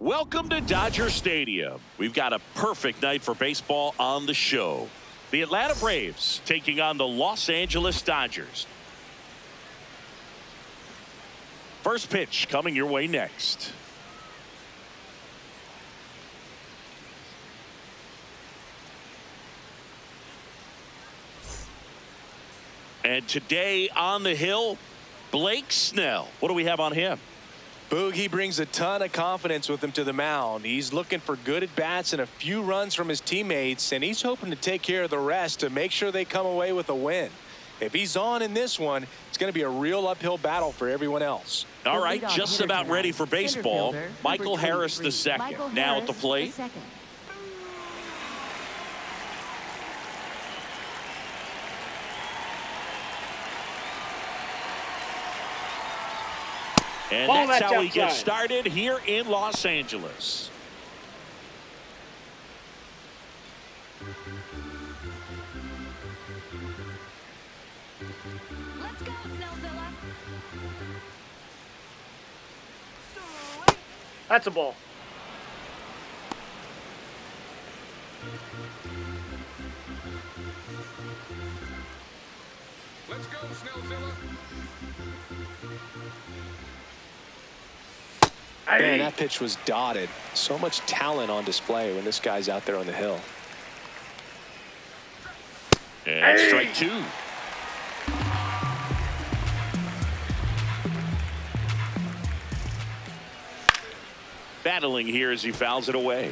Welcome to Dodger Stadium. We've got a perfect night for baseball on the show. The Atlanta Braves taking on the Los Angeles Dodgers. First pitch coming your way next. And today on the hill, Blake Snell. What do we have on him? Boog, he brings a ton of confidence with him to the mound. He's looking for good at-bats and a few runs from his teammates, and he's hoping to take care of the rest to make sure they come away with a win. If he's on in this one, it's going to be a real uphill battle for everyone else. All right, just about ready for baseball. Michael Harris the second. Now at the plate. And that's how we get started here in Los Angeles. Let's go, Snellzilla. That's a ball. Let's go, Snellzilla. Man, that pitch was dotted. So much talent on display when this guy's out there on the hill. And strike two. Battling here as he fouls it away.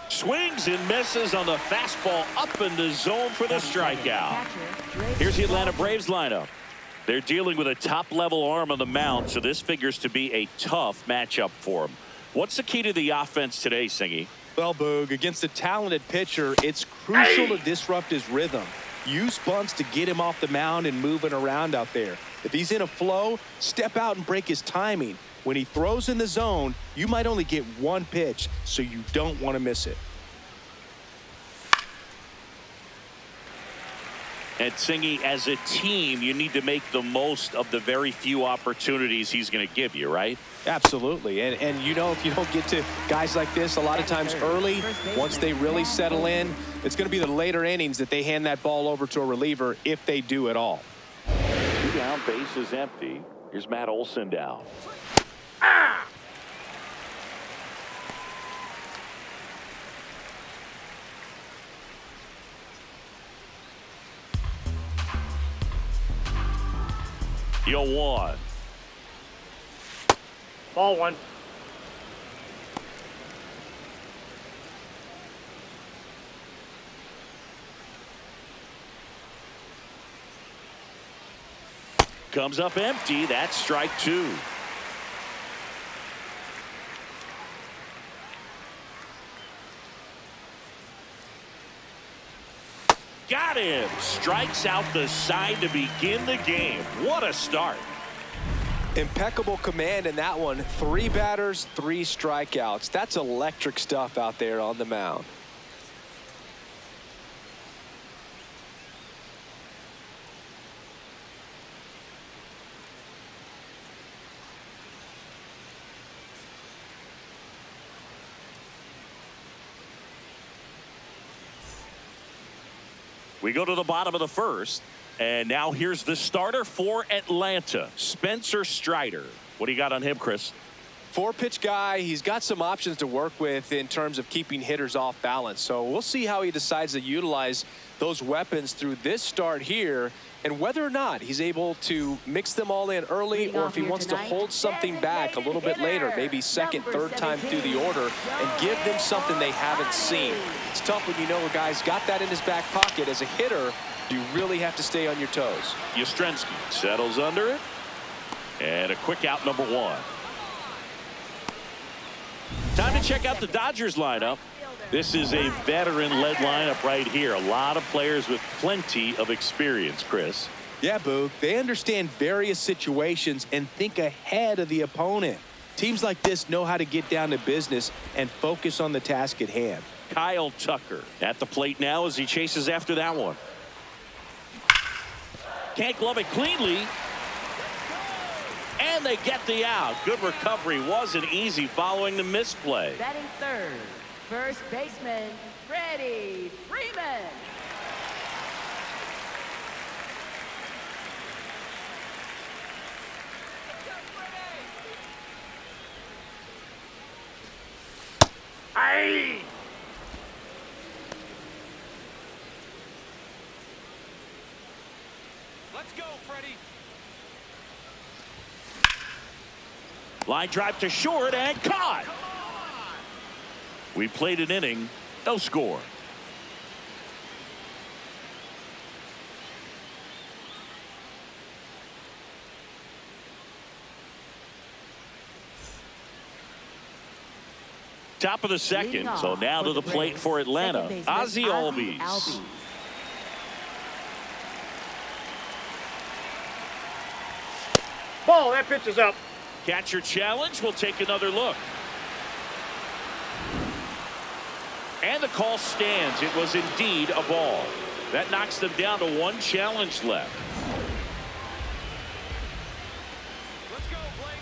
Swings and misses on the fastball up in the zone for the strikeout. Here's the Atlanta Braves lineup. They're dealing with a top-level arm on the mound, so this figures to be a tough matchup for them. What's the key to the offense today, Singy? Well, Boog, against a talented pitcher, it's crucial to disrupt his rhythm. Use bunts to get him off the mound and moving around out there. If he's in a flow, step out and break his timing. When he throws in the zone, you might only get one pitch, so you don't want to miss it. And Singy, as a team, you need to make the most of the very few opportunities he's going to give you, right? Absolutely. And you know, if you don't get to guys like this a lot of times early, once they really settle in, it's going to be the later innings that they hand that ball over to a reliever if they do at all. Two down, base is empty. Here's Matt Olson down. The 0-1. Ball one. Comes up empty. That's strike two. Got him. Strikes out the side to begin the game. What a start. Impeccable command in that one. 3 batters, 3 strikeouts. That's electric stuff out there on the mound. We go to the bottom of the first, and now here's the starter for Atlanta, Spencer Strider. What do you got on him, Chris? 4-pitch guy. He's got some options to work with in terms of keeping hitters off balance. So we'll see how he decides to utilize those weapons through this start here, and whether or not he's able to mix them all in early, or if he wants to hold something back a little bit later, maybe second, third time through the order, and give them something they haven't seen. It's tough when you know a guy's got that in his back pocket. As a hitter, you really have to stay on your toes. Yastrzemski settles under it, and a quick out, number 1. Time to check out the Dodgers lineup. This is a veteran-led lineup right here. A lot of players with plenty of experience, Chris. Yeah, Boog. They understand various situations and think ahead of the opponent. Teams like this know how to get down to business and focus on the task at hand. Kyle Tucker at the plate now as he chases after that one. Can't glove it cleanly. And they get the out. Good recovery. Wasn't easy following the misplay. Batting third, first baseman, Freddie Freeman. Aye. Let's go, Freddie. Line drive to short and caught. We played an inning, no score. Top of the second, so now to the plate for Atlanta, Ozzie Albies. Ball, that pitch is up. Catcher challenge. We'll take another look. And the call stands. It was indeed a ball. That knocks them down to one challenge left. Let's go, Blake.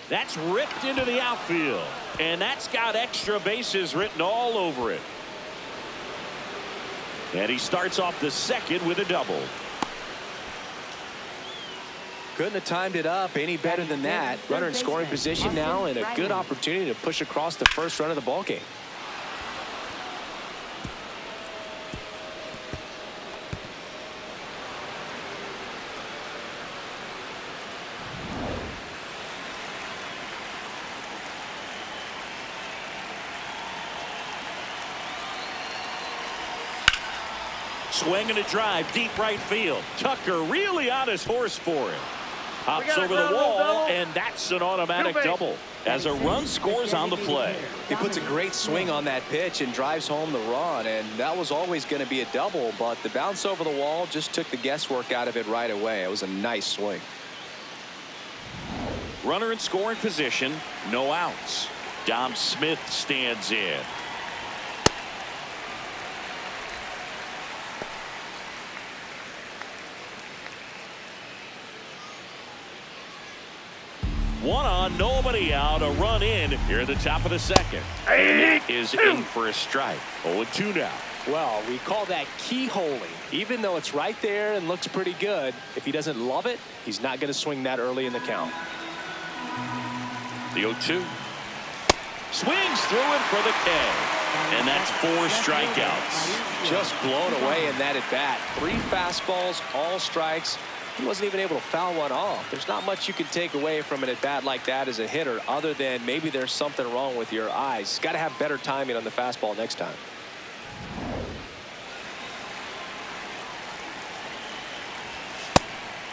That's ripped into the outfield. And that's got extra bases written all over it. And he starts off the second with a double. Couldn't have timed it up any better than that. Runner in scoring position now, and a good opportunity to push across the first run of the ballgame. Swinging a drive deep right field. Tucker really on his horse for it. Hops over the wall, and that's an automatic double as a run scores on the play. He puts a great swing on that pitch and drives home the run, and that was always going to be a double, but the bounce over the wall just took the guesswork out of it right away. It was a nice swing. Runner in scoring position, no outs. Dom Smith stands in. One on, nobody out, a run in here at the top of the second. And that is in for a strike. 0-2 now. Well, we call that keyholing. Even though it's right there and looks pretty good, if he doesn't love it, he's not going to swing that early in the count. The 0-2. Swings through it for the K. And that's 4 strikeouts. Just blown away in that at bat. 3 fastballs, all strikes. He wasn't even able to foul one off. There's not much you can take away from an at bat like that as a hitter, other than maybe there's something wrong with your eyes. Got to have better timing on the fastball next time.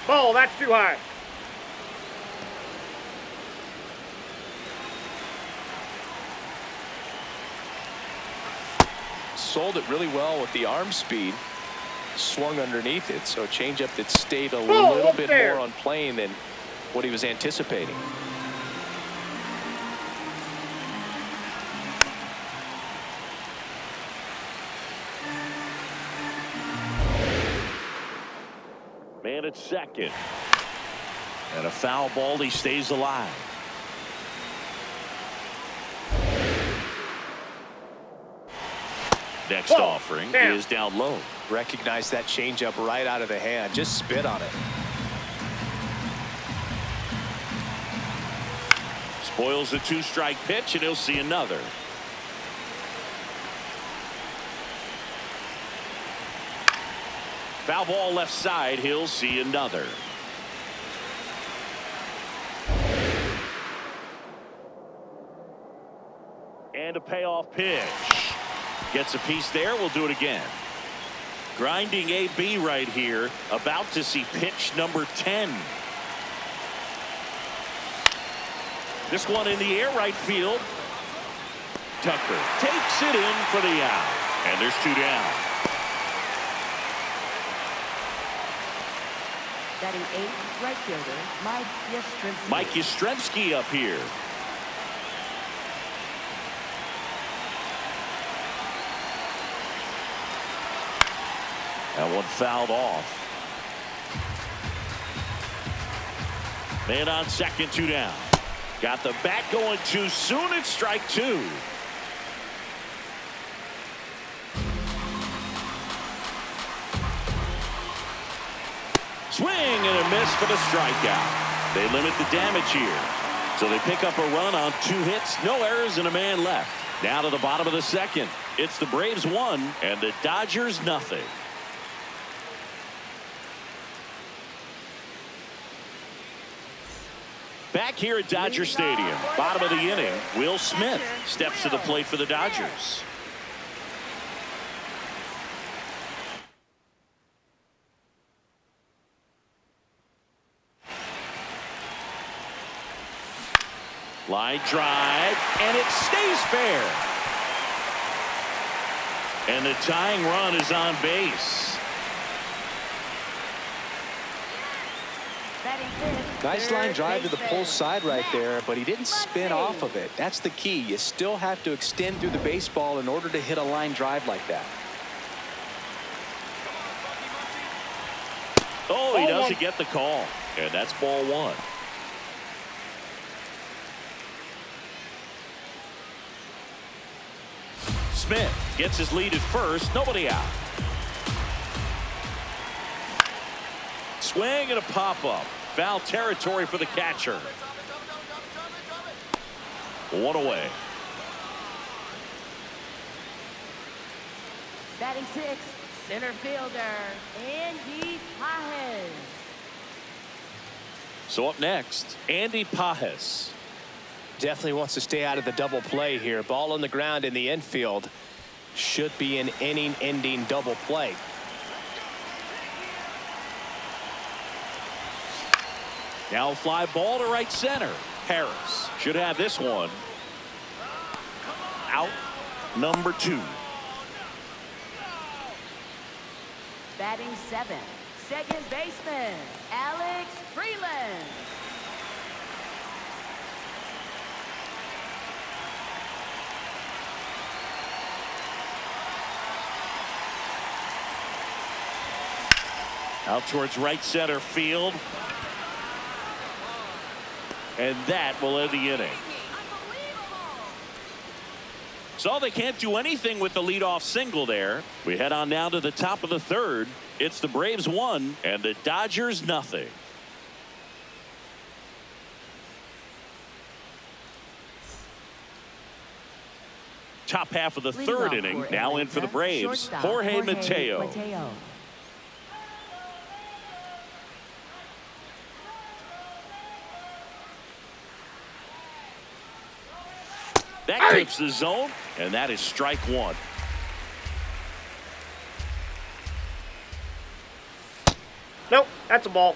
Ball, that's too high. Sold it really well with the arm speed. Swung underneath it, so a changeup that stayed a little bit more on plane than what he was anticipating. Man at second. And a foul ball, he stays alive. Next offering is down low. Recognize that changeup right out of the hand. Just spit on it. Spoils the 2-strike pitch, and he'll see another. Foul ball left side, he'll see another. And a payoff pitch. Gets a piece there. We'll do it again. Grinding AB right here. About to see pitch number 10. This one in the air right field. Tucker takes it in for the out. And there's 2 down. Batting 8th, right fielder, Mike Yastrzemski. Mike Yastrzemski up here. That one fouled off. Man on second, 2 down. Got the bat going too soon. It's strike 2. Swing and a miss for the strikeout. They limit the damage here. So they pick up a run on 2 hits, no errors, and a man left. Now to the bottom of the second. It's the Braves 1 and the Dodgers nothing. Back here at Dodger Stadium, bottom of the inning, Will Smith steps to the plate for the Dodgers. Line drive, and it stays fair. And the tying run is on base. Nice line drive to the pull side right there, but he didn't spin off of it. That's the key. You still have to extend through the baseball in order to hit a line drive like that. Oh, he doesn't get the call. And that's ball 1. Smith gets his lead at first. Nobody out. Swing and a pop-up. Foul territory for the catcher. 1 away. Batting 6, center fielder, Andy Pajes. So up next, Andy Pajes. Definitely wants to stay out of the double play here. Ball on the ground in the infield. Should be an inning-ending double play. Now fly ball to right center. Harris should have this one. Out number 2. Batting 7, second baseman, Alex Freeland. Out towards right center field. And that will end the inning. So they can't do anything with the leadoff single there. We head on now to the top of the third. It's the Braves 1 and the Dodgers nothing. Top half of the third inning. Now in for the Braves, Jorge Mateo. That clips the zone, and that is strike 1. Nope, that's a ball.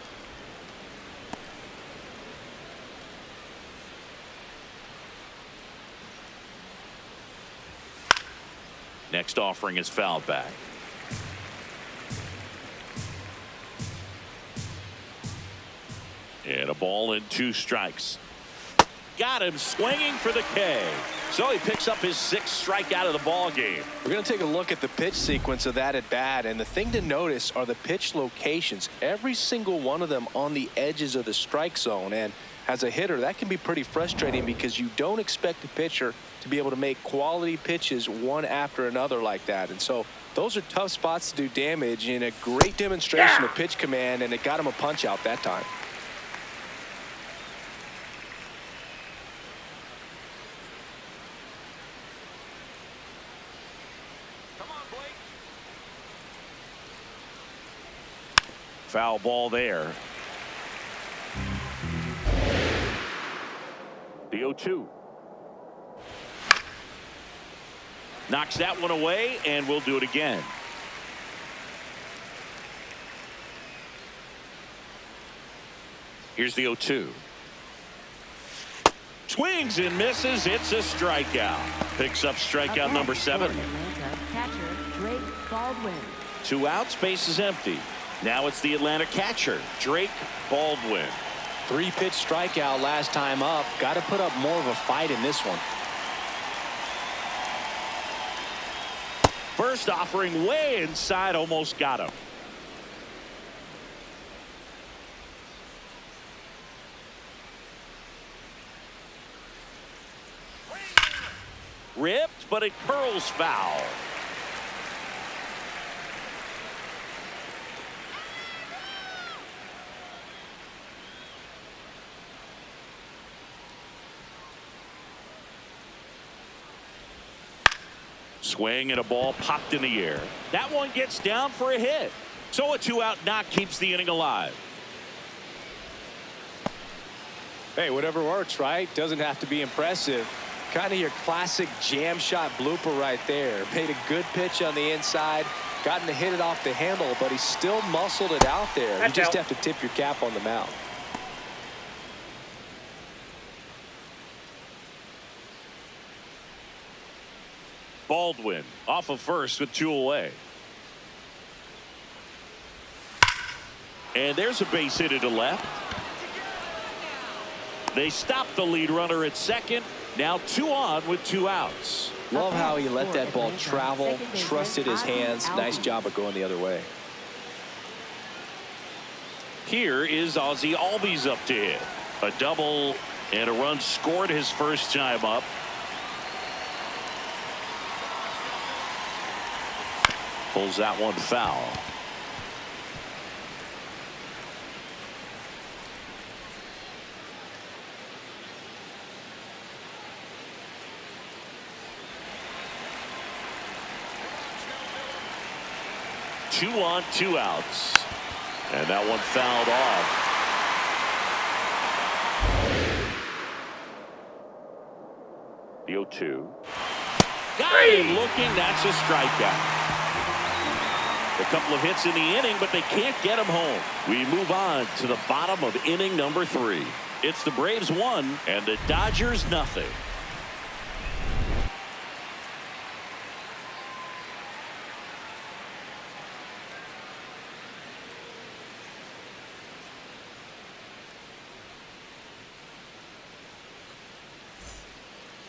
Next offering is fouled back. And a ball and 2 strikes. Got him swinging for the K. So he picks up his 6th strikeout of the ball game. We're going to take a look at the pitch sequence of that at bat, and the thing to notice are the pitch locations. Every single one of them on the edges of the strike zone. And as a hitter, that can be pretty frustrating because you don't expect a pitcher to be able to make quality pitches one after another like that. And so those are tough spots to do damage, and a great demonstration of pitch command, and it got him a punch out that time. Foul ball there. The 0-2. Knocks that one away, and we'll do it again. Here's the 0-2. Swings and misses. It's a strikeout. Picks up strikeout number 7. Catcher Drake Baldwin. 2 outs, base is empty. Now it's the Atlanta catcher, Drake Baldwin. 3-pitch strikeout last time up. Got to put up more of a fight in this one. First offering way inside, almost got him. Ripped, but it curls foul. Swing and a ball popped in the air. That one gets down for a hit. So a 2-out knock keeps the inning alive. Hey, whatever works, right? Doesn't have to be impressive. Kind of your classic jam shot blooper right there. Made a good pitch on the inside. Gotten to hit it off the handle, but he still muscled it out there. You just have to tip your cap on the mound. Baldwin off of first with 2 away. And there's a base hit to left. They stop the lead runner at second. Now 2 on with 2 outs. Love how he let that ball travel, trusted his hands. Nice job of going the other way. Here is Ozzie Albies up to hit. A double and a run scored his first time up. Pulls that one foul. Two on, 2 outs. And that one fouled off. The 0-2. Got him looking. That's a strikeout. A couple of hits in the inning, but they can't get him home. We move on to the bottom of inning number 3. It's the Braves 1 and the Dodgers nothing.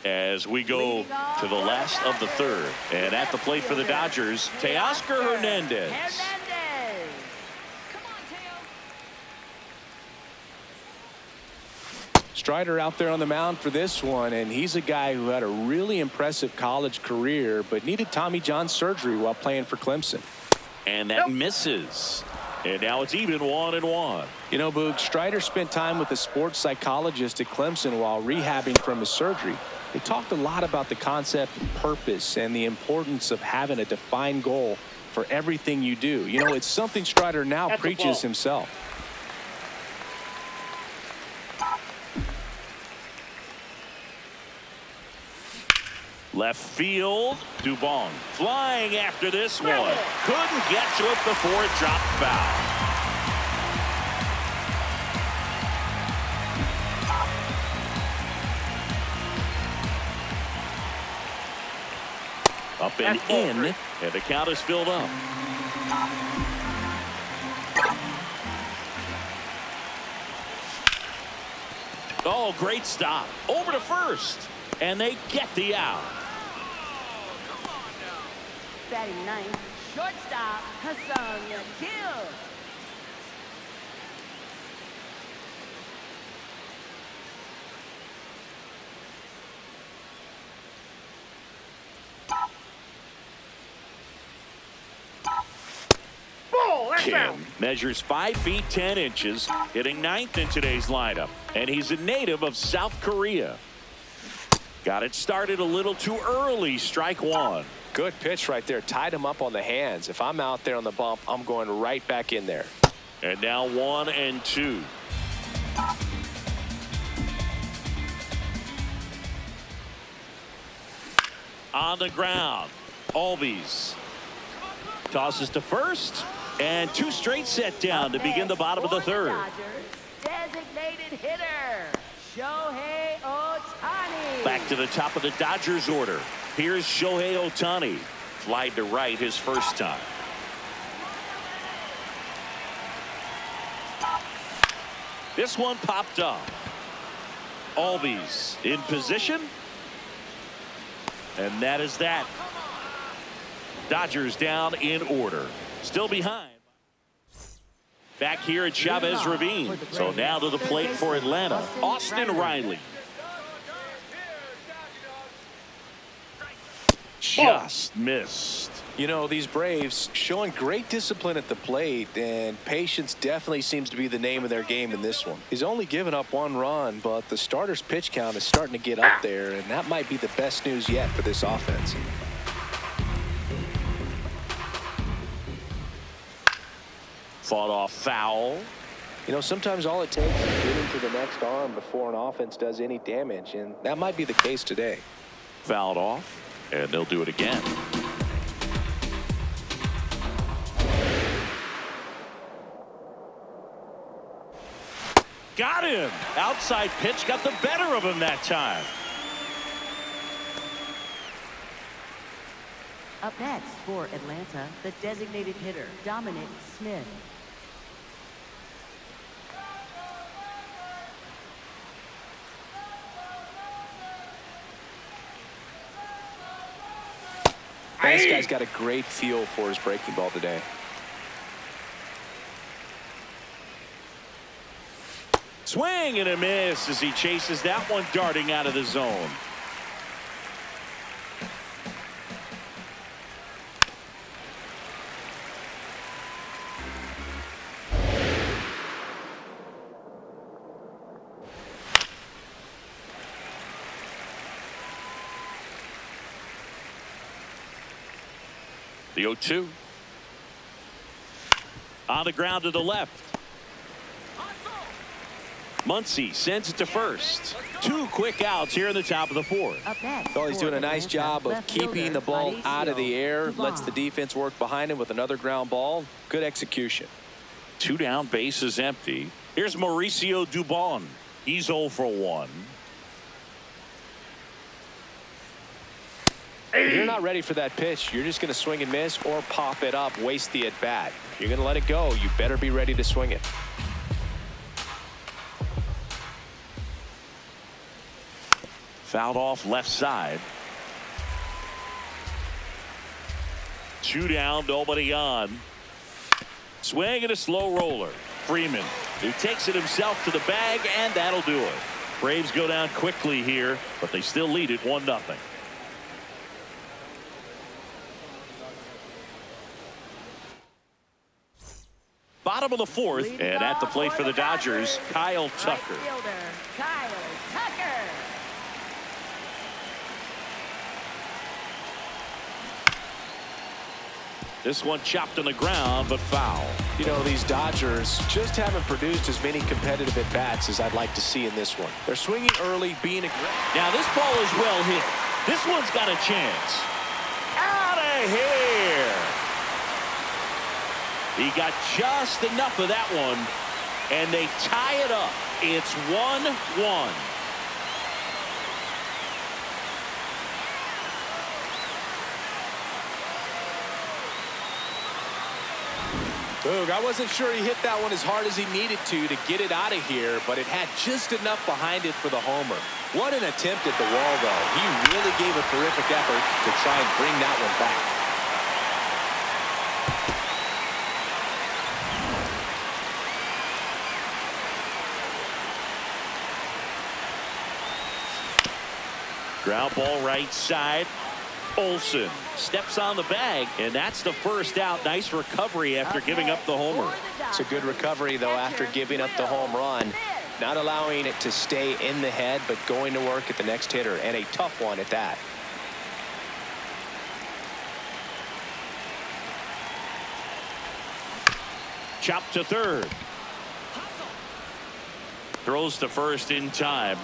As we go to the last of the 3rd, and at the plate for the Dodgers, Teoscar Hernandez. Strider out there on the mound for this one, and he's a guy who had a really impressive college career but needed Tommy John surgery while playing for Clemson. And that misses. And now it's even 1-1. You know, Boog, Strider spent time with a sports psychologist at Clemson while rehabbing from his surgery. They talked a lot about the concept of purpose and the importance of having a defined goal for everything you do. You know, it's something Strider now preaches himself. Left field, Dubon flying after this one. Couldn't get to it before it dropped foul. Up and in, and the count is filled up. Oh, great stop. Over to first, and they get the out. Batting ninth, shortstop Hassan Yakil. Kim measures 5 feet 10 inches, hitting 9th in today's lineup, and he's a native of South Korea. Got it started a little too early. Strike 1. Good pitch right there. Tied him up on the hands. If I'm out there on the bump, I'm going right back in there. And now 1-2. On the ground, Albies tosses to first, and 2 straight set down to begin the bottom of the 3rd. Designated hitter, Shohei Ohtani. Back to the top of the Dodgers order. Here's Shohei Ohtani. Flied to right his first time. This one popped up. Albies in position. And that is that. Dodgers down in order. Still behind. Back here at Chavez Ravine. So now to the plate for Atlanta, Austin Riley. just missed. You know, these Braves showing great discipline at the plate, and patience definitely seems to be the name of their game in this one. He's only given up 1 run, but the starter's pitch count is starting to get up there, and that might be the best news yet for this offense. Fought off foul. You know, sometimes all it takes is getting to the next arm before an offense does any damage, and that might be the case today. Fouled off, and they'll do it again. Got him. Outside pitch got the better of him that time. Up next for Atlanta, the designated hitter, Dominic Smith. This guy's got a great feel for his breaking ball today. Swing and a miss as he chases that one darting out of the zone. The 0-2. On the ground to the left. Muncy sends it to first. 2 quick outs here in the top of the 4th. Well, he's doing a nice job of keeping the ball out of the air. Lets the defense work behind him with another ground ball. Good execution. 2 down, bases empty. Here's Mauricio Dubon. He's 0 for 1. If you're not ready for that pitch, you're just going to swing and miss or pop it up, waste the at-bat. If you're going to let it go, you better be ready to swing it. Fouled off left side. 2 down, nobody on. Swing and a slow roller. Freeman, who takes it himself to the bag, and that'll do it. Braves go down quickly here, but they still lead it 1-0. Bottom of the 4th, and at the plate for the Dodgers, Kyle Tucker. Right fielder, Kyle Tucker. This one chopped on the ground, but foul. You know, these Dodgers just haven't produced as many competitive at-bats as I'd like to see in this one. They're swinging early, being aggressive. Now this ball is well hit. This one's got a chance. Out of here. He got just enough of that one, and they tie it up. It's 1-1. Boog, I wasn't sure he hit that one as hard as he needed to get it out of here, but it had just enough behind it for the homer. What an attempt at the wall, though. He really gave a terrific effort to try and bring that one back. Ground ball right side. Olsen steps on the bag, and that's the first out. Nice recovery after giving up the homer. It's a good recovery, though, after giving up the home run. Not allowing it to stay in the head, but going to work at the next hitter, and a tough one at that. Chop to third. Throws to first in time.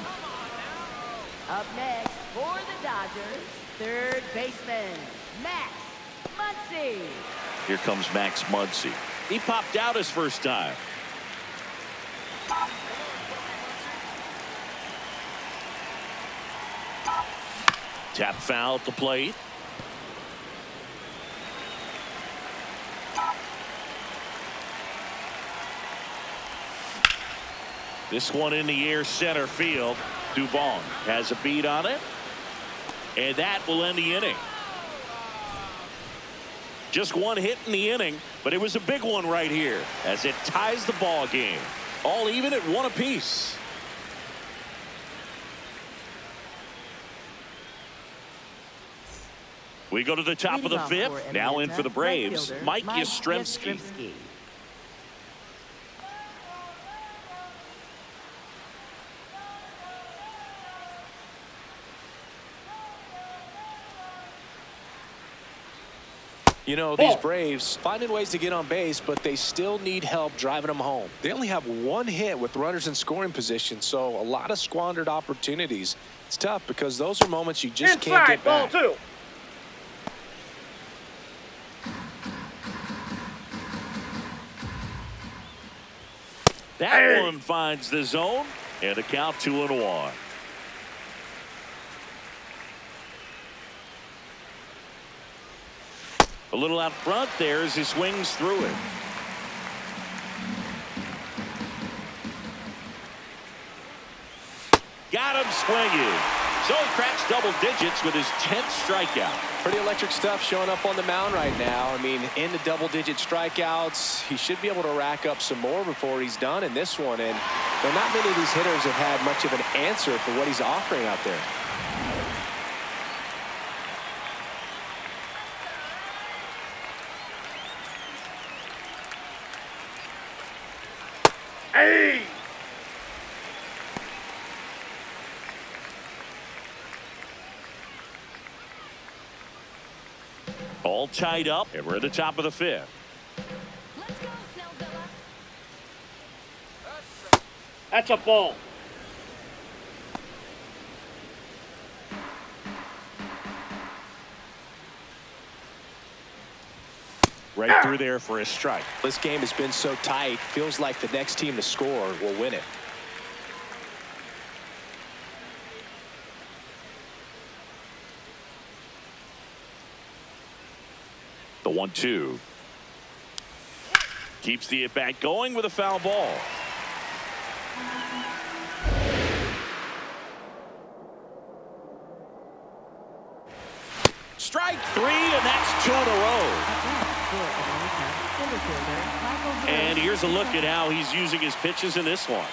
Up next for the Dodgers, third baseman, Max Muncy. Here comes Max Muncy. He popped out his first time. Tap foul at the plate. This one in the air, center field. Dubon has a beat on it, and that will end the inning. Just one hit in the inning, but it was a big one right here as it ties the ball game. All even at 1 apiece. We go to the top of the Leading off fifth. for Now in Atlanta, for the Braves, right fielder, Mike Mike Yastrzemski. Yastrzemski. You know, these Braves finding ways to get on base, but they still need help driving them home. They only have one hit with runners in scoring position, so a lot of squandered opportunities. It's tough because those are moments you just can't get ball back. 2. That one finds the zone, and a count 2-1. A little out front there as he swings through it. Got him swinging. So he cracks double digits with his 10th strikeout. Pretty electric stuff showing up on the mound right now. I mean, in the double-digit strikeouts, he should be able to rack up some more before he's done in this one. And not many of these hitters have had much of an answer for what he's offering out there. Hey! All tied up, and we're at the top of the fifth. Let's go, Snellzilla. That's a ball. Right through there for a strike. This game has been so tight, feels like the next team to score will win it. The 1-2. Keeps the at-bat going with a foul ball. Strike 3, and that's 2 in a row. For Atlanta, center fielder, Michael Harris. And here's a look at how he's using his pitches in this one.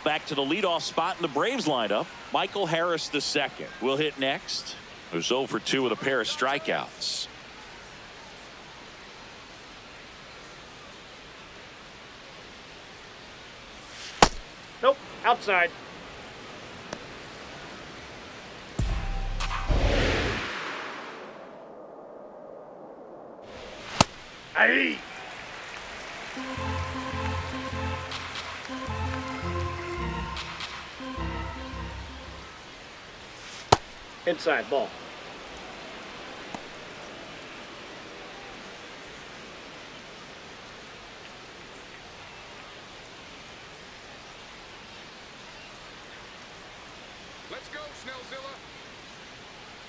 Back to the leadoff spot in the Braves lineup. Michael Harris II will hit next. Who's 0 for 2 with a pair of strikeouts. Nope, outside. Hey! Inside ball. Let's go, Snellzilla.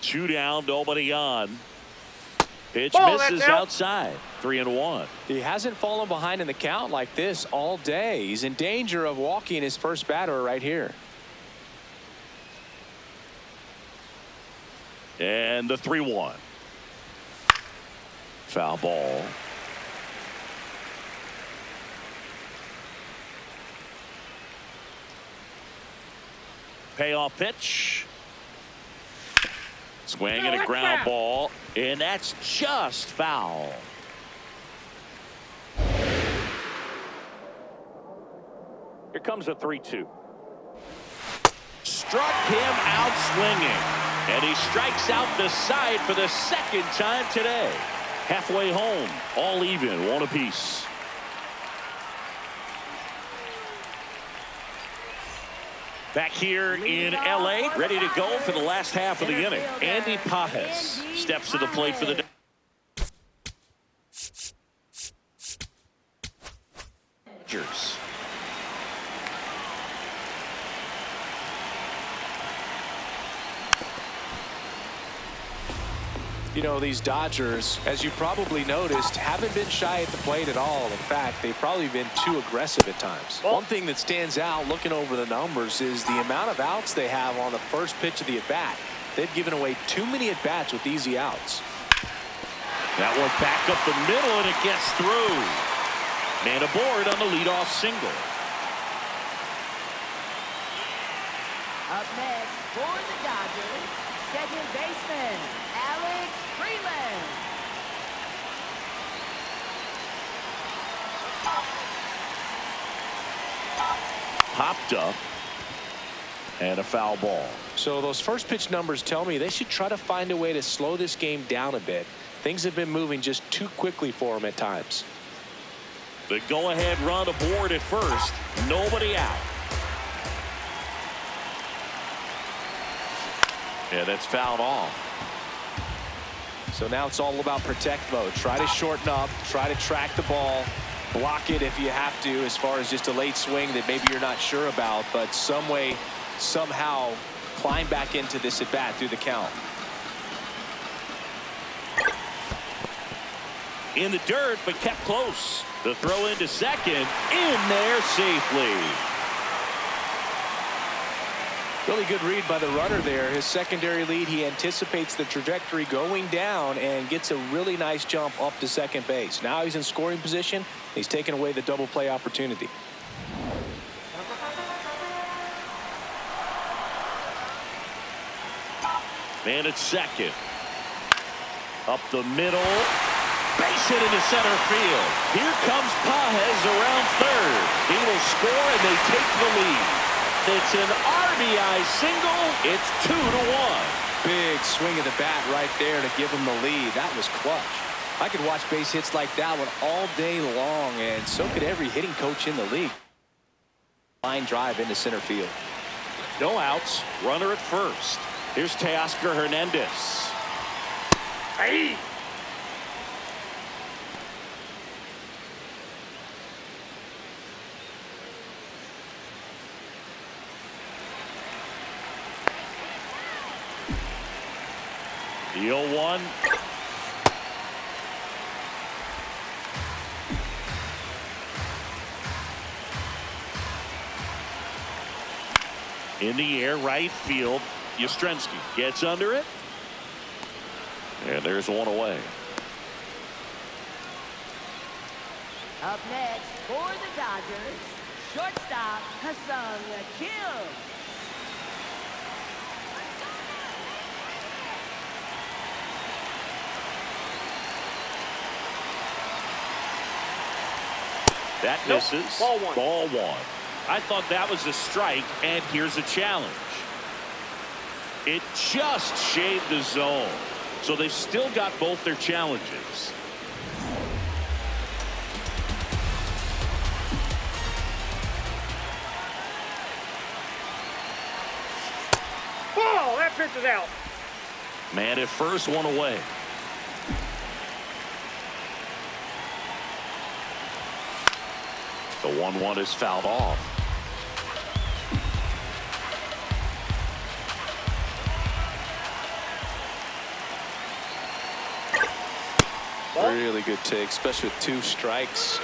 2 down, nobody on. Pitch Ball, that misses now. outside. 3-1. He hasn't fallen behind in the count like this all day. He's in danger of walking his first batter right here. And the 3-1. Foul ball. Payoff pitch. Swing and a ground ball. And that's just foul. Here comes a 3-2. Struck him out swinging. And he strikes out the side for the second time today. Halfway home, all even, 1 apiece. Back here in L.A., ready to go for the last half of the inning. Andy Pajes steps to the plate for the Dodgers. You know, these Dodgers, as you probably noticed, haven't been shy at the plate at all. In fact, they've probably been too aggressive at times. One thing that stands out looking over the numbers is the amount of outs they have on the first pitch of the at-bat. They've given away too many at-bats with easy outs. That one back up the middle, and it gets through. Man aboard on the leadoff single. Up next for the Dodgers, second baseman, Alex Freeland. Popped up. And a foul ball. So those first pitch numbers tell me they should try to find a way to slow this game down a bit. Things have been moving just too quickly for them at times. The go-ahead run aboard at first. Nobody out. Yeah, that's fouled off. So now it's all about protect mode. Try to shorten up. Try to track the ball. Block it if you have to, as far as just a late swing that maybe you're not sure about. But some way, somehow, climb back into this at bat through the count. In the dirt, but kept close. The throw into second, in there safely. Really good read by the runner there. His secondary lead, he anticipates the trajectory going down and gets a really nice jump up to second base. Now he's in scoring position. He's taken away the double play opportunity. Man at second. Up the middle. Base hit into center field. Here comes Pages around third. He will score and they take the lead. It's an RBI single. It's 2-1. Big swing of the bat right there to give him the lead. That was clutch. I could watch base hits like that one all day long, and so could every hitting coach in the league. Line drive into center field. No outs. Runner at first. Here's Teoscar Hernandez. Hey! The 0-1. In the air, right field. Yastrzemski gets under it. And there's one away. Up next for the Dodgers, shortstop Hassan Kill. That Nope. misses. Ball one. Ball one. I thought that was a strike, and here's a challenge. It just shaved the zone. So they've still got both their challenges. Oh, that pitch is out. Man at first, one away. The 1-1 is fouled off. Really good take, especially with 2 strikes.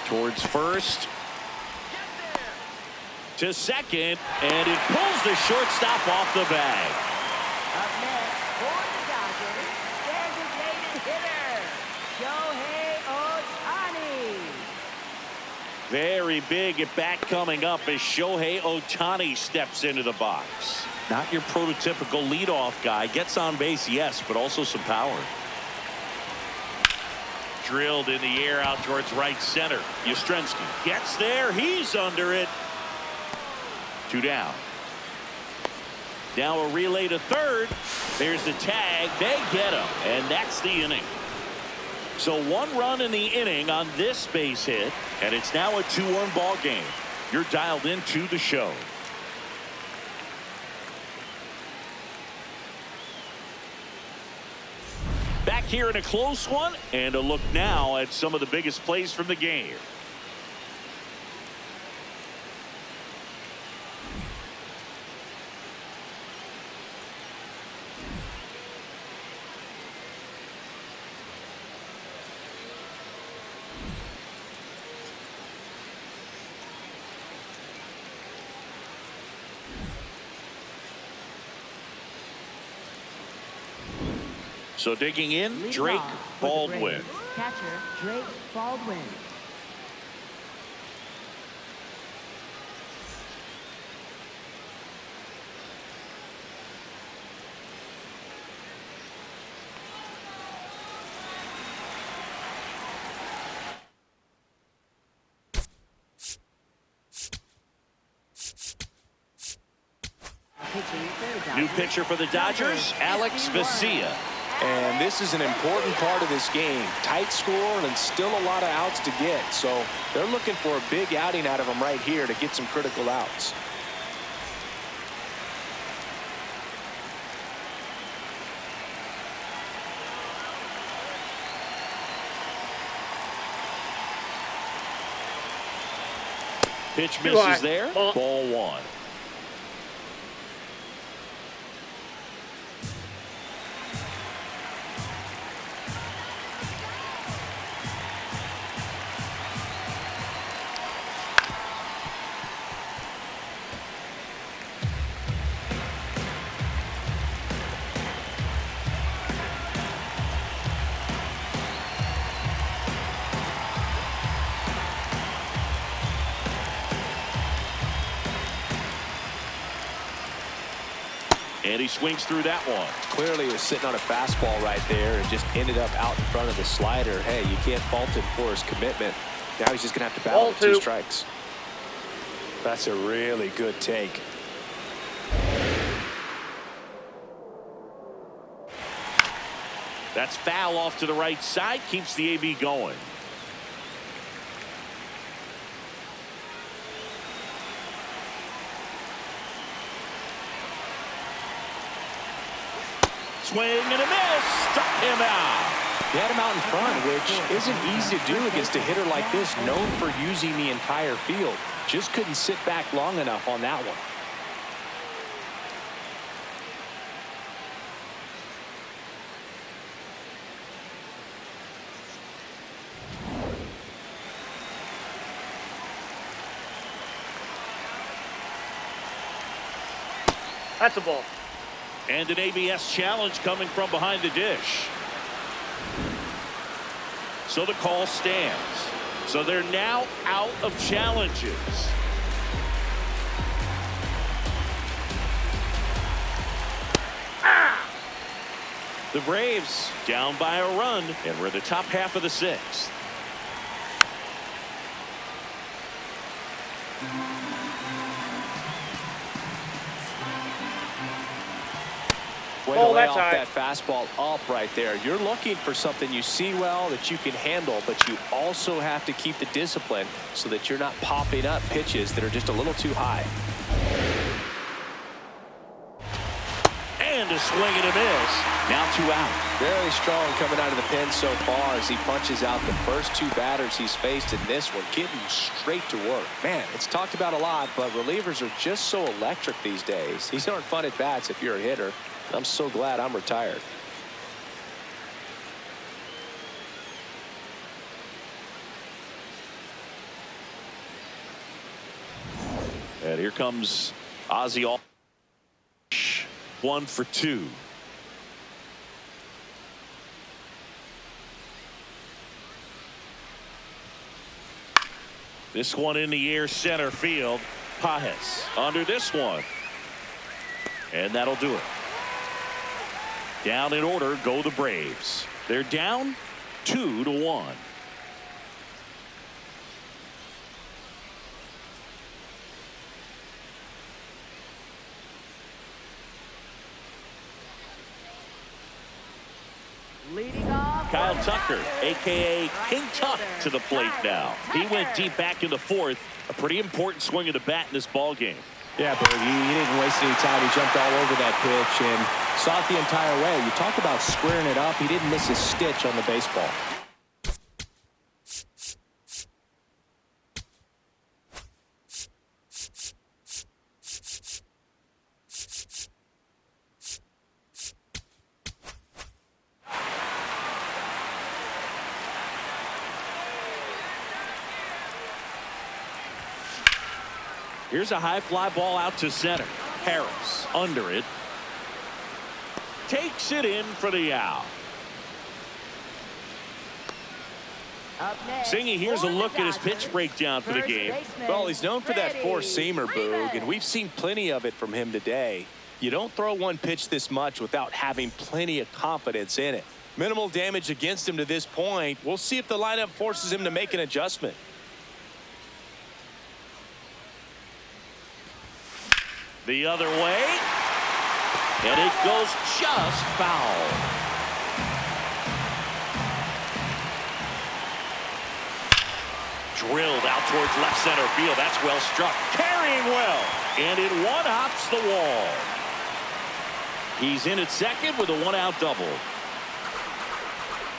Towards first. To second, and it pulls the shortstop off the bag. Up next for the Dodgers, designated hitter, Shohei Ohtani. Very big at bat coming up as Shohei Ohtani steps into the box. Not your prototypical leadoff guy. Gets on base, yes, but also some power. Drilled in the air out towards right center. Yastrzemski gets there. He's under it. 2 down. Now a relay to third. There's the tag. They get him, and that's the inning. So 1 run in the inning on this base hit, and it's now a 2-1 ball game. You're dialed into the show. Back here in a close one, and a look now at some of the biggest plays from the game. So digging in, Leading Drake off for the Baldwin. Braves, catcher Drake Baldwin. New pitcher for the Dodgers, Alex Vesia. And this is an important part of this game. Tight score and still a lot of outs to get. So they're looking for a big outing out of him right here to get some critical outs. Pitch misses there. Ball one. And he swings through that one. Clearly was sitting on a fastball right there and just ended up out in front of the slider. Hey, you can't fault him for his commitment. Now he's just going to have to battle with 2 strikes. That's a really good take. That's foul off to the right side. Keeps the AB going. Swing and a miss. Struck him out. He had him out in front, which isn't easy to do against a hitter like this, known for using the entire field. Just couldn't sit back long enough on that one. That's a ball. And an ABS challenge coming from behind the dish. So the call stands. So they're now out of challenges. The Braves down by a run, and we're in the top half of the 6th. Way to lay off that fastball up right there. You're looking for something you see well that you can handle, but you also have to keep the discipline so that you're not popping up pitches that are just a little too high. And a swing and a miss. Now 2 out. Very strong coming out of the pen so far as he punches out the first 2 batters he's faced in this one, getting straight to work. Man, it's talked about a lot, but relievers are just so electric these days. These aren't fun at bats if you're a hitter. I'm so glad I'm retired. And here comes Ozzie. 1 for 2. This one in the air, center field. Pajes under this one. And that'll do it. Down in order go the Braves. They're down 2-1. Leading off, Kyle Tucker, a.k.a. King Tuck, to the plate now. He went deep back in the 4th. A pretty important swing of the bat in this ball game. Yeah, but he didn't waste any time. He jumped all over that pitch and saw it the entire way. You talk about squaring it up. He didn't miss a stitch on the baseball. Here's a high fly ball out to center. Harris under it. Takes it in for the out. Singy, here's a look at his pitch breakdown for the game. Well, he's known for that four-seamer, Boog, and we've seen plenty of it from him today. You don't throw one pitch this much without having plenty of confidence in it. Minimal damage against him to this point. We'll see if the lineup forces him to make an adjustment. The other way. And it goes just foul. Drilled out towards left center field. That's well struck. Carrying well. And it one-hops the wall. He's in at second with a one-out double.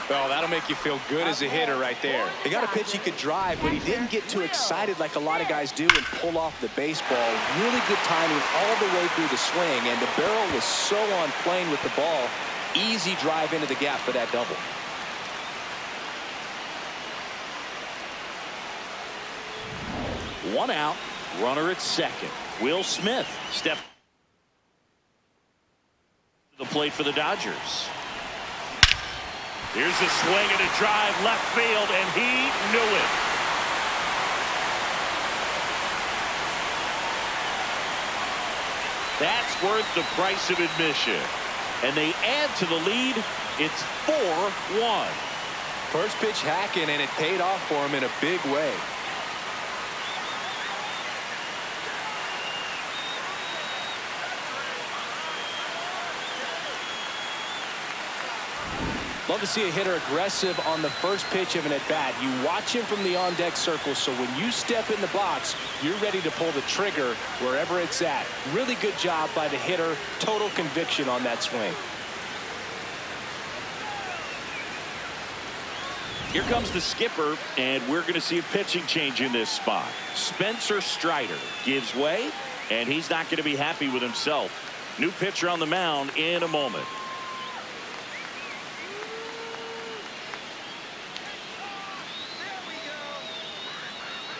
Oh, that'll make you feel good as a hitter right there. He got a pitch he could drive, but he didn't get too excited like a lot of guys do and pull off the baseball. Really good timing all the way through the swing, and the barrel was so on plane with the ball. Easy drive into the gap for that double. One out, runner at second. Will Smith step to the plate for the Dodgers. Here's a swing and a drive left field, and he knew it. That's worth the price of admission. And they add to the lead. It's 4-1. First pitch hacking, and it paid off for him in a big way. Love to see a hitter aggressive on the first pitch of an at-bat. You watch him from the on-deck circle, so when you step in the box, you're ready to pull the trigger wherever it's at. Really good job by the hitter. Total conviction on that swing. Here comes the skipper, and we're going to see a pitching change in this spot. Spencer Strider gives way, and he's not going to be happy with himself. New pitcher on the mound in a moment.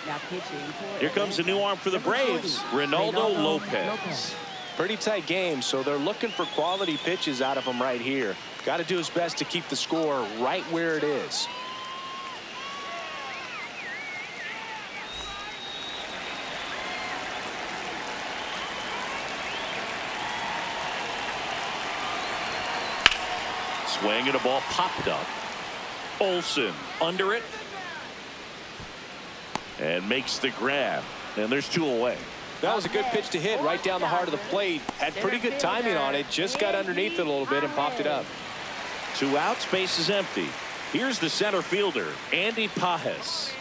Now pitching for Here comes a new arm for the Braves, Ronaldo Lopez. Pretty tight game, so they're looking for quality pitches out of him right here. Got to do his best to keep the score right where it is. Swing and a ball popped up. Olsen under it. And makes the grab. And there's two away. That was a good pitch to hit right down the heart of the plate. Had pretty good timing on it. Just got underneath it a little bit and popped it up. 2 outs, base is empty. Here's the center fielder, Andy Pajes.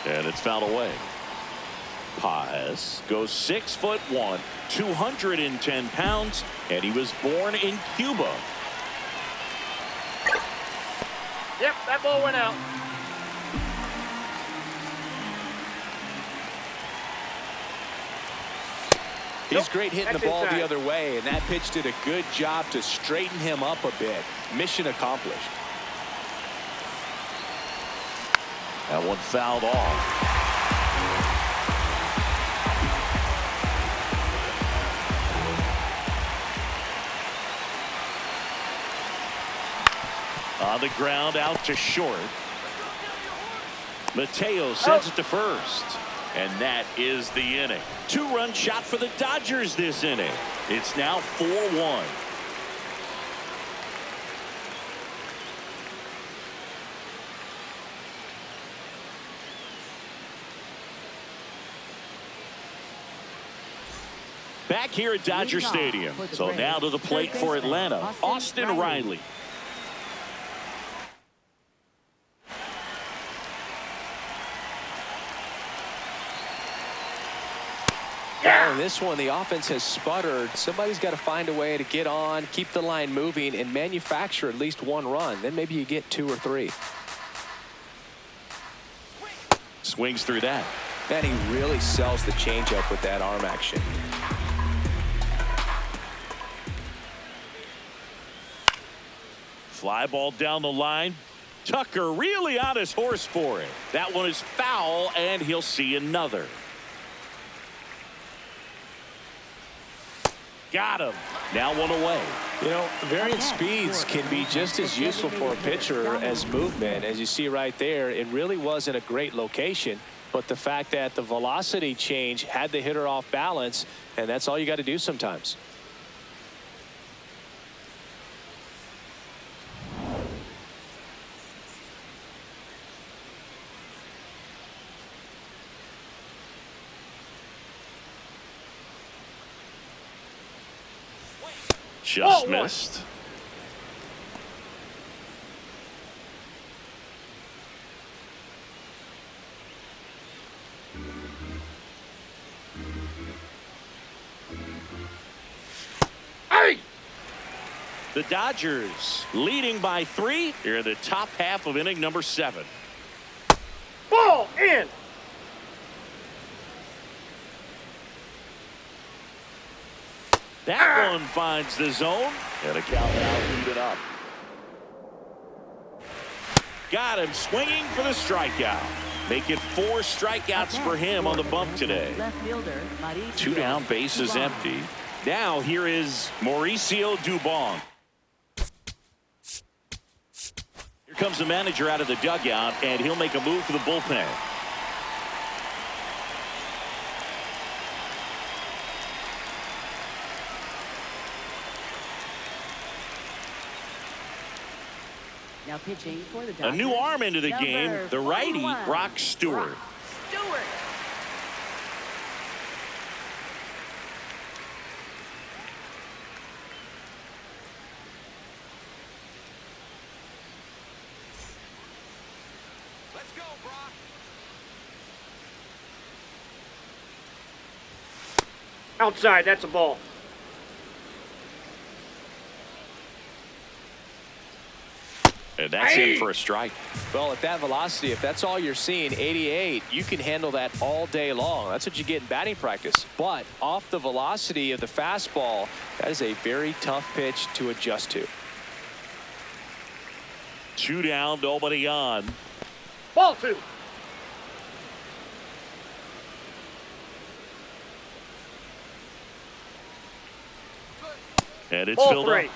And it's fouled away. Pajes goes 6'1", 210 pounds, and he was born in Cuba. Yep, that ball went out. He's great hitting the ball the other way, and that pitch did a good job to straighten him up a bit. Mission accomplished. That one fouled off. On the ground, out to short. Mateo sends it to first. And that is the inning. 2-run shot for the Dodgers this inning. It's now 4-1. Back here at Dodger Stadium. So now to the plate for Atlanta, Austin Riley. In this one, the offense has sputtered. Somebody's got to find a way to get on, keep the line moving, and manufacture at least 1 run. Then maybe you get 2 or 3. Swings through that. And he really sells the changeup with that arm action. Fly ball down the line. Tucker really on his horse for it. That one is foul, and he'll see another. Got him. Now 1 away. You know, variant speeds can be just as useful for a pitcher as movement. As you see right there, it really wasn't a great location, but the fact that the velocity change had the hitter off balance, and that's all you got to do sometimes. Just missed. Hey! The Dodgers leading by 3 here in the top half of inning number 7. Ball in. That one finds the zone, and a count now even up. Got him swinging for the strikeout. Make it 4 strikeouts for him on the bump today. 2 down, bases empty. Now here is Mauricio Dubon. Here comes the manager out of the dugout, and he'll make a move for the bullpen. Now pitching for the A Dodgers. new arm into the Number game, the righty, 41, Brock Stewart. Brock Stewart. Let's go, Brock. Outside, that's a ball. And that's in for a strike. Well, at that velocity, if that's all you're seeing, 88, you can handle that all day long. That's what you get in batting practice. But off the velocity of the fastball, that is a very tough pitch to adjust to. 2 down, nobody on. Ball 2. And it's Ball filled 3. up.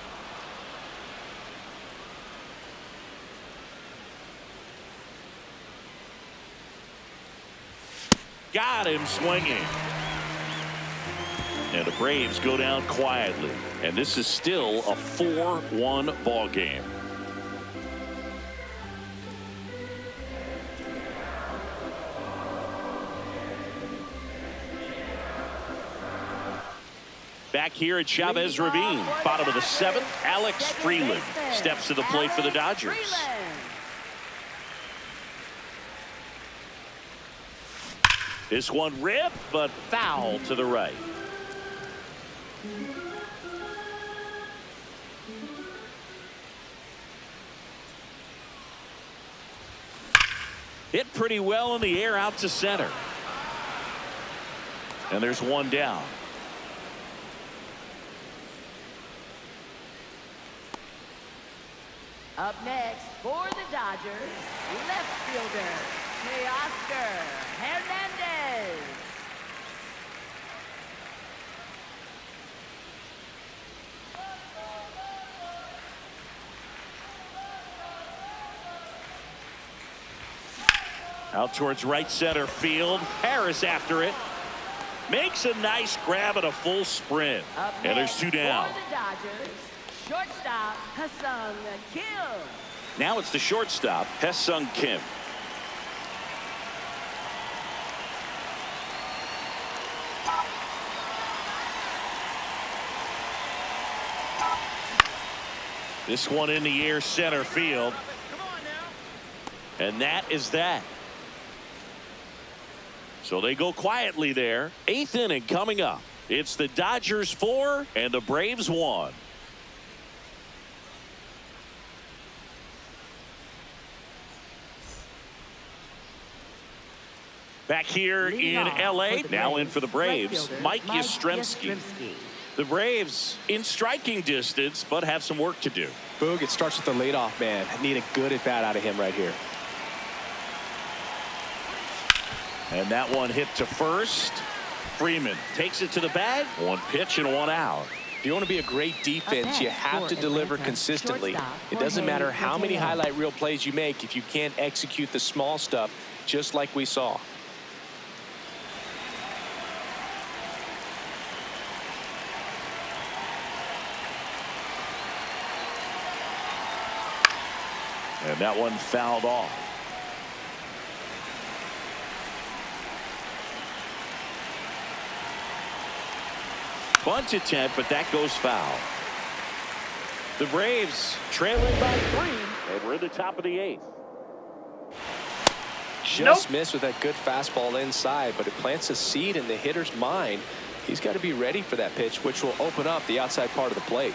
Got him swinging. And the Braves go down quietly. And this is still a 4-1 ball game. Back here at Chavez Ravine, bottom of the 7th, Alex Freeland steps to the plate for the Dodgers. This one ripped, but foul to the right. Hit pretty well in the air out to center. And there's one down. Up next for the Dodgers, left fielder, Teoscar Hernandez. Out towards right center field. Harris after it. Makes a nice grab at a full sprint. Up And there's next 2 down. for the Dodgers, shortstop Ha-Seong Kim. Now it's the shortstop, Ha-Seong Kim. This one in the air center field. And that is that. So they go quietly there. 8th inning coming up. It's the Dodgers 4 and the Braves 1. Back here in L.A., now in for the Braves, Mike Yastrzemski. The Braves in striking distance, but have some work to do. Boog, it starts with the leadoff man. Need a good at bat out of him right here. And that one hit to first. Freeman takes it to the bag. 1 pitch and 1 out. If you want to be a great defense, you have to deliver consistently. It doesn't matter how many highlight reel plays you make if you can't execute the small stuff, just like we saw. And that one fouled off. Bunt attempt, but that goes foul. The Braves trailing by 3, and we're in the top of the 8th. Just missed with that good fastball inside, but it plants a seed in the hitter's mind. He's got to be ready for that pitch, which will open up the outside part of the plate.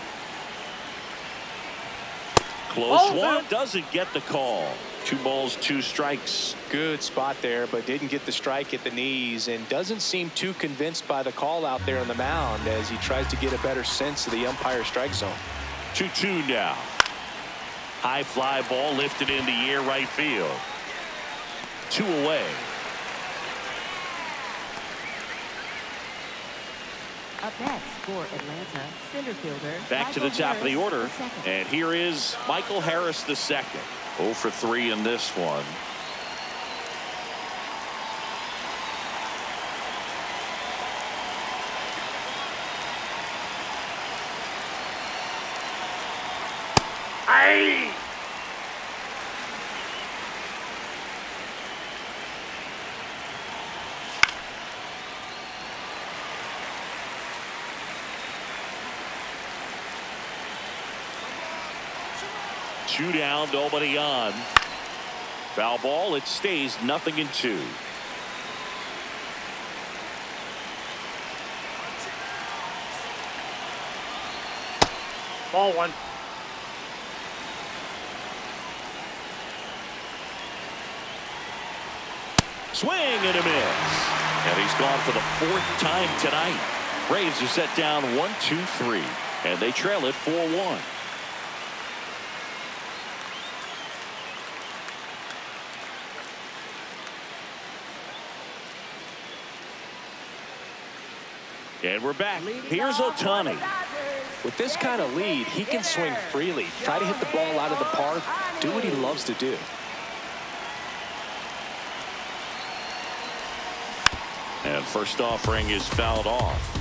Close one, doesn't get the call. 2 balls, 2 strikes. Good spot there, but didn't get the strike at the knees, and doesn't seem too convinced by the call out there on the mound as he tries to get a better sense of the umpire strike zone. 2-2 now. High fly ball lifted in the air, right field. 2 away. Up next for Atlanta, center fielder. Back to the top of the order, and here is Michael Harris II. 0 for 3 in this one. Aye! Two down, nobody on. Foul ball, it stays 0-2. Ball 1. Swing and a miss. And he's gone for the 4th time tonight. Braves are set down 1-2-3, and they trail it 4-1. And we're back. Here's Ohtani. With this kind of lead, he can swing freely, try to hit the ball out of the park, do what he loves to do. And first offering is fouled off.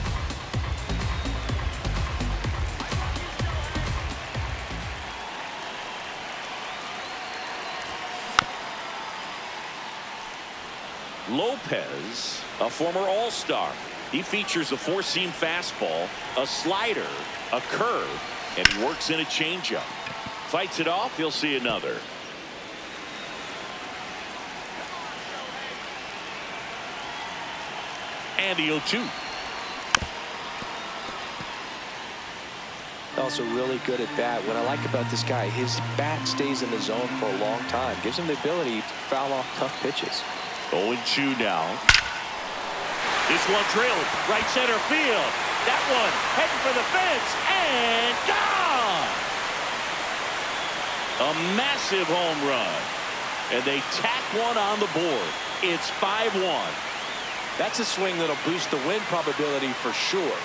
Lopez, a former All-Star. He features a 4-seam fastball, a slider, a curve, and he works in a changeup. Fights it off, he'll see another. And the 0-2. Also really good at that. What I like about this guy, his bat stays in the zone for a long time. Gives him the ability to foul off tough pitches. 0-2 now. This one drilled right center field. That one heading for the fence and gone. A massive home run. And they tack one on the board. It's 5-1. That's a swing that'll boost the win probability for sure.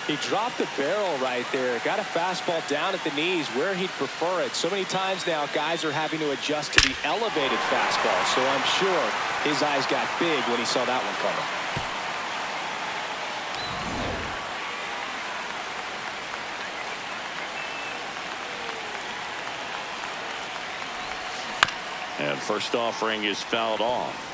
He dropped the barrel right there. Got a fastball down at the knees where he'd prefer it. So many times now guys are having to adjust to the elevated fastball. So I'm sure his eyes got big when he saw that one coming. And first offering is fouled off.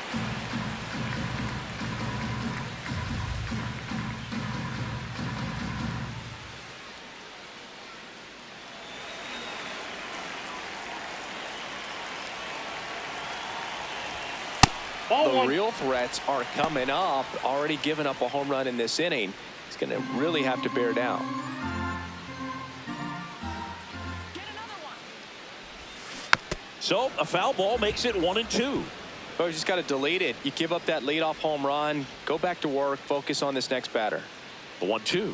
The real threats are coming up. Already given up a home run in this inning. He's going to really have to bear down. So a foul ball makes it 1-2. But you just got to delete it. You give up that leadoff home run. Go back to work. Focus on this next batter. The 1-2.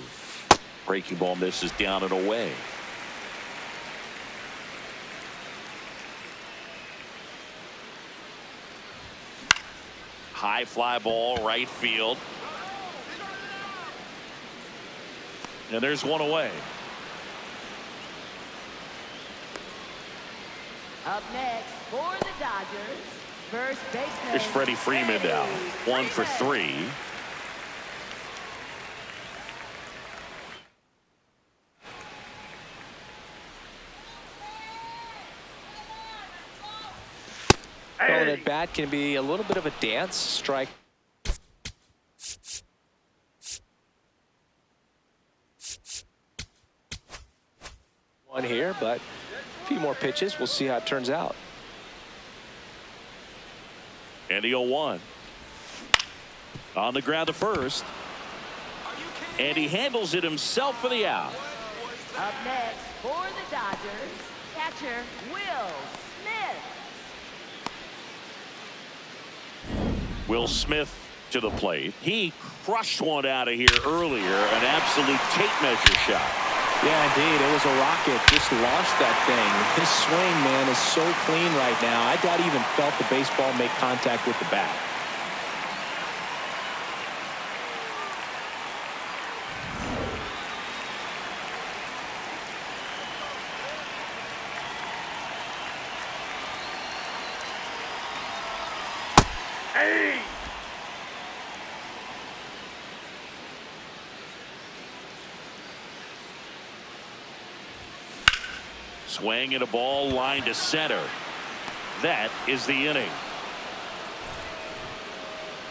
Breaking ball misses down and away. High fly ball right field. And there's one away. Up next for the Dodgers, first baseman. Here's Freddie Freeman now. 1 for 3. bat can be a little bit of a dance. Strike. One here, but a few more pitches. We'll see how it turns out. And the 0-1. On the ground to first. And he handles it himself for the out. Up next for the Dodgers, catcher Will Smith. Will Smith to the plate. He crushed one out of here earlier. An absolute tape measure shot. Yeah, indeed. It was a rocket. Just launched that thing. His swing, man, is so clean right now. I doubt he even felt the baseball make contact with the bat. Hey! Swing and a ball lined to center. That is the inning.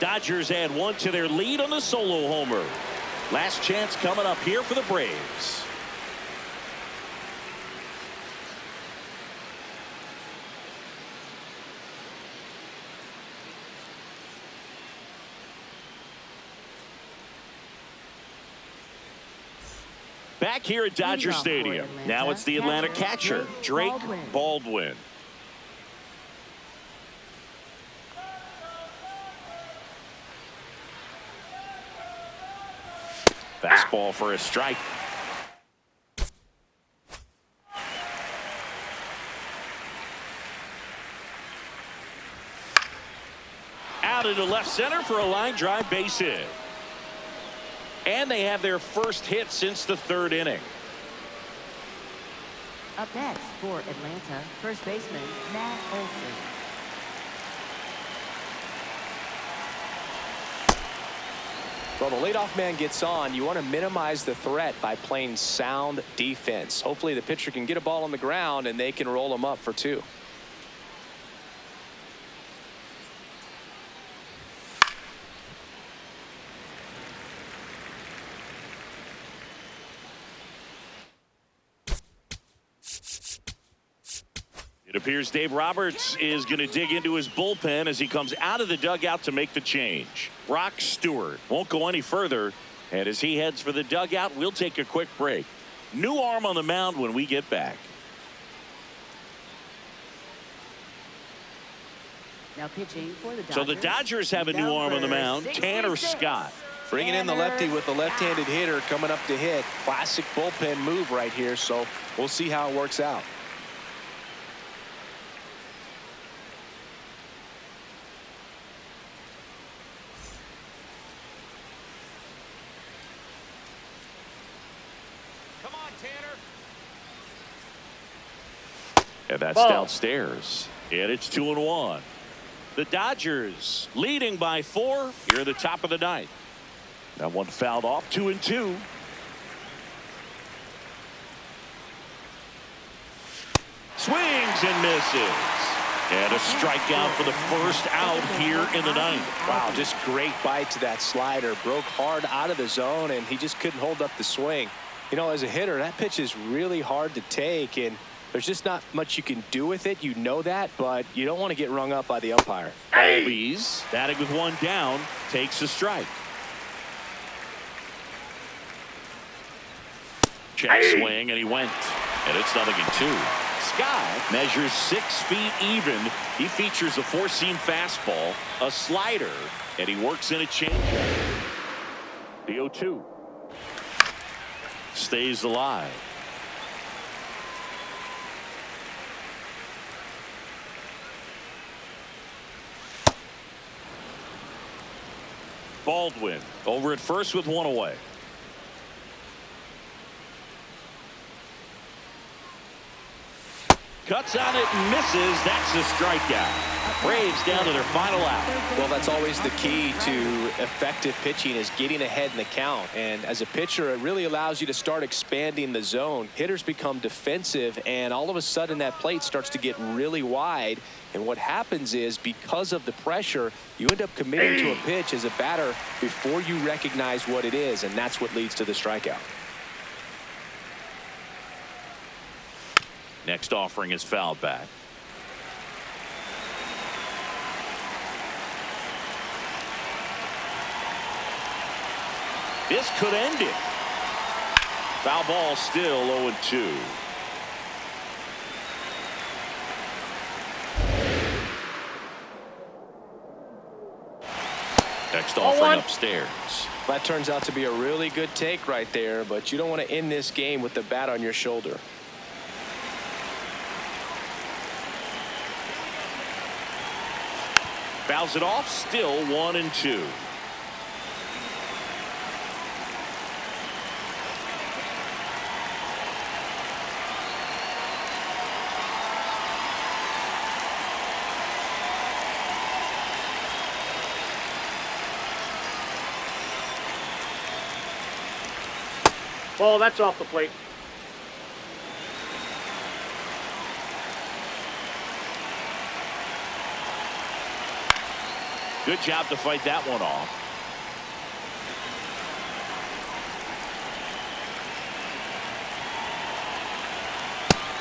Dodgers add one to their lead on the solo homer. Last chance coming up here for the Braves. Back here at Dodger Stadium. Now it's the Atlanta catcher, Drake Baldwin. Fastball for a strike. Out into left center for a line drive base hit. And they have their first hit since the third inning. Up next for Atlanta, first baseman Matt Olson. Well, the leadoff man gets on. You want to minimize the threat by playing sound defense. Hopefully the pitcher can get a ball on the ground and they can roll him up for two. It appears Dave Roberts is going to dig into his bullpen as he comes out of the dugout to make the change. Brock Stewart won't go any further, and as he heads for the dugout, we'll take a quick break. New arm on the mound when we get back. Now pitching for the Dodgers. So the Dodgers have a new arm on the mound, Tanner 66. Scott. Bringing in the lefty with the left-handed hitter coming up to hit. Classic bullpen move right here, so we'll see how it works out. Come on, Tanner. And that's Ball. downstairs. And it's 2-1. The Dodgers leading by 4 here at the top of the ninth. That one fouled off, 2-2. Swings and misses. And a strikeout for the first out here in the ninth. Wow, just great bite to that slider. Broke hard out of the zone, and he just couldn't hold up the swing. You know, as a hitter, that pitch is really hard to take, and there's just not much you can do with it. You know that, but you don't want to get rung up by the umpire. Albies, batting with one down, takes a strike. Check swing, and he went. And it's 0-2. Scott measures 6 feet even. He features a four-seam fastball, a slider, and he works in a changeup. The 0-2 stays alive. Baldwin over at first with one away. Cuts on it and misses. That's a strikeout. Up Braves down to their final out. Well, that's always the key to effective pitching, is getting ahead in the count. And as a pitcher, it really allows you to start expanding the zone. Hitters become defensive, and all of a sudden that plate starts to get really wide. And what happens is, because of the pressure, you end up committing to a pitch as a batter before you recognize what it is, and that's what leads to the strikeout. Next offering is fouled back. This could end it. Foul ball, still 0-2. Next offering upstairs. That turns out to be a really good take right there, but you don't want to end this game with the bat on your shoulder. Fouls it off, still 1-2. Oh, that's off the plate. Good job to fight that one off.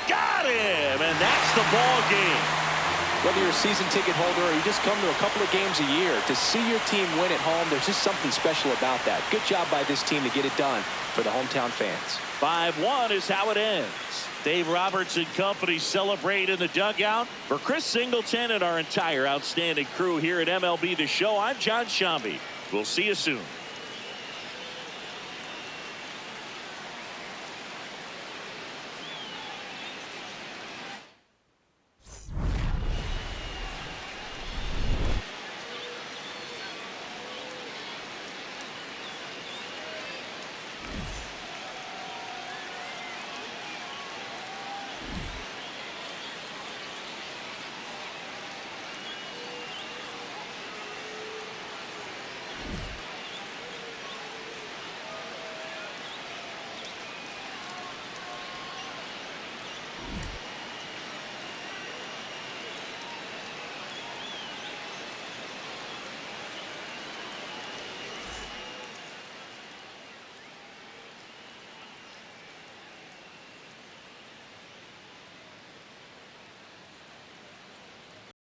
Got him, and that's the ball game. Whether you're a season ticket holder or you just come to a couple of games a year, to see your team win at home, there's just something special about that. Good job by this team to get it done for the hometown fans. 5-1 is how it ends. Dave Roberts and company celebrate in the dugout. For Chris Singleton and our entire outstanding crew here at MLB The Show, I'm John Shambi. We'll see you soon.